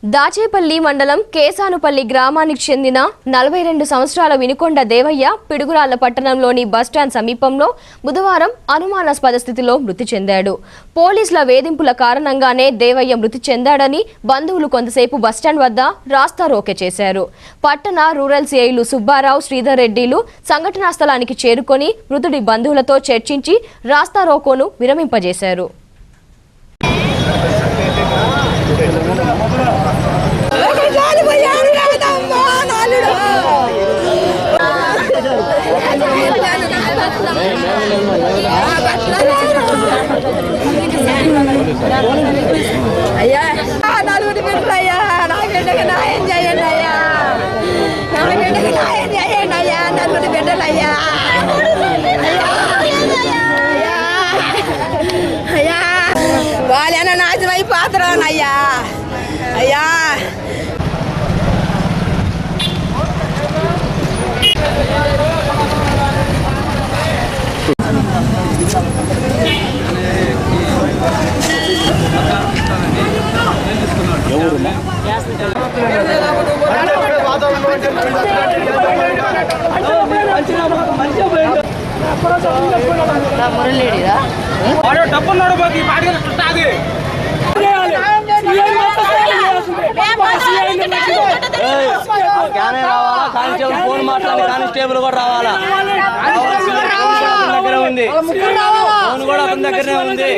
దాచేపల్లి మండలం కేసానుపల్లి గ్రామానికి చెందిన 42 సంవత్సరాల వినుకొండ దేవయ్య పిడుగురాళ్ల పట్టణంలోని బస్టాండ్ సమీపంలో బుధవారం అనుమానాస్పద స్థితిలో మృతి చెందాడు. పోలీసుల వేధింపుల కారణంగానే దేవయ్య మృతి చెందాడని బంధువులు కొంతసేపు బస్టాండ్ వద్ద రాస్తారోకే చేశారు. పట్టణ రూరల్ సిఐలు సుబ్బారావు, శ్రీధర్ రెడ్డిలు సంఘటనా స్థలానికి చేరుకొని మృతుడి బంధువులతో చర్చించి రాస్తారోకోను విరమింపజేశారు. అయ్యా నలుగురు బిడ్డలయ్యా, నా బిడ్డకి న్యాయం చేయండి అయ్యా, నా బిడ్డకి న్యాయం చేయండి అయ్యా, నలుగురు బిడ్డలయ్యా. అయ్యా వాళ్ళైనా నాశనమైపోతారనయ్యా. అయ్యా ఫోన్ మాట్లాడి కానిస్టేబుల్ కూడా రావాలా, దగ్గర ఉంది, ఫోన్ కూడా అతని దగ్గరనే ఉంది.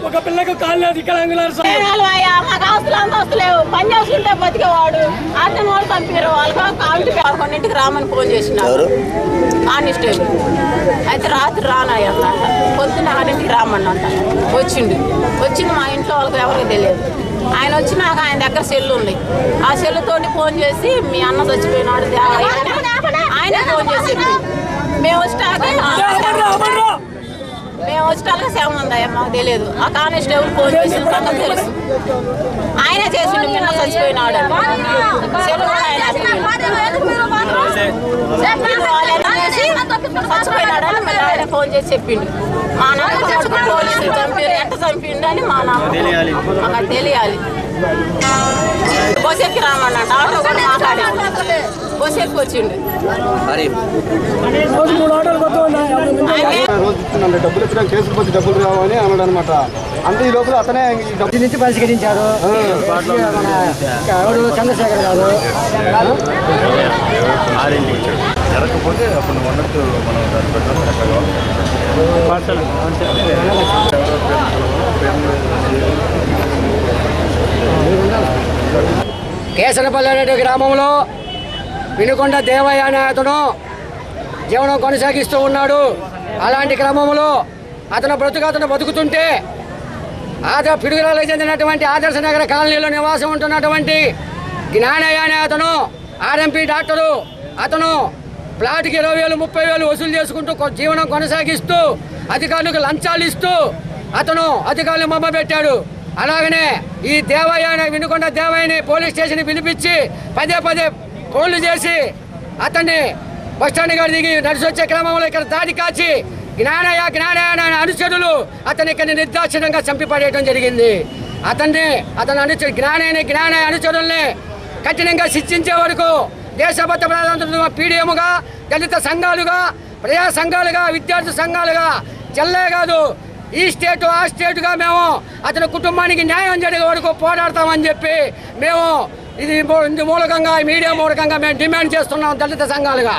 ఒక పిల్లకి కాళ్ళు లేవు, పని చేసుకుంటే బతికేవాడు. అతను వాళ్ళు పంపారు, వాళ్ళకి 11ంటికి రామని ఫోన్ చేసినారు కానిస్టేబుల్. అయితే రాత్రి రానయ్యంట, పొద్దున్న 6ంటికి రామన్నంట. వచ్చింది మా ఇంట్లో వాళ్ళకి ఎవరికి తెలియదు. ఆయన వచ్చినాక ఆయన దగ్గర సెల్లు ఉంది, ఆ సెల్లుతోటి ఫోన్ చేసి మీ అన్న చచ్చిపోయినాడు ఆయన ఫోన్ చేసి మేము వచ్చాక సేవ ఉందయ్యా మాకు తెలియదు. ఆ కానిస్టేబుల్ ఫోన్ చేసిన సంగతి తెలుసు, ఆయనే చేసిండు నిన్న చచ్చిపోయినాడు చచ్చిపోయినాడని మళ్ళీ ఆయన ఫోన్ చేసి చెప్పిండు. మా నాన్న పోలీసులు చంపారు, ఎంత చంపిండు అని మా నాన్న మాకు తెలియాలి. బస్సెక్కి రామన్నట్టు ఆటో కూడా మాట్లాడాడు, బస్సెక్కి వచ్చిండు. డబ్బులు ఇచ్చిన కేసులు వచ్చి డబ్బులు రావని అన్నాడు అనమాట. అంటే ఈ లోపల అతనే నుంచి పరిష్కరించారు. చంద్రశేఖర్ గారు జరగకపోతే అప్పుడు ఉన్నట్టు మనం కేసనపల్లి అనే గ్రామంలో వినుకొండ దేవయ్య అనే అతను జీవనం కొనసాగిస్తూ ఉన్నాడు. అలాంటి క్రమంలో అతను బతుకుతుంటే పిడుగురాలకు చెందినటువంటి ఆదర్శ నగర కాలనీలో నివాసం ఉంటున్నటువంటి జ్ఞానయ్య అనే అతను ఆర్ఎంపీ డాక్టరు. అతను ప్లాట్కి 20,000, 30,000 వసూలు చేసుకుంటూ జీవనం కొనసాగిస్తూ అధికారులకు లంచాలు ఇస్తూ అతను అధికారులు మమ్మబెట్టాడు. అలాగనే ఈ దేవయ్య వినుకొండ దేవయ్యని పోలీస్ స్టేషన్కి పిలిపించి పదే ఫోన్లు చేసి అతన్ని బస్టాండ్ గారి దిగి నడిచి వచ్చే క్రమంలో ఇక్కడ దాడి కాచి జ్ఞానయ్య అనే అనుచరులు అతని ఇక్కడ నిర్దాక్షిణ్యంగా చంపిపడేయడం జరిగింది. అతని జ్ఞానయ్య అనుచరుల్ని కఠినంగా శిక్షించే వరకు దేశభక్త ప్రధాన పీడిఎంగా, దళిత సంఘాలుగా, ప్రజా సంఘాలుగా, విద్యార్థి సంఘాలుగా చెల్లే కాదు ఈ స్టేటు ఆ స్టేటుగా మేము అతని కుటుంబానికి న్యాయం జరిగే వరకు పోరాడతామని చెప్పి మేము ఇది మూలకంగా మీడియా మూలకంగా మేము డిమాండ్ చేస్తున్నాం దళిత సంఘాలుగా.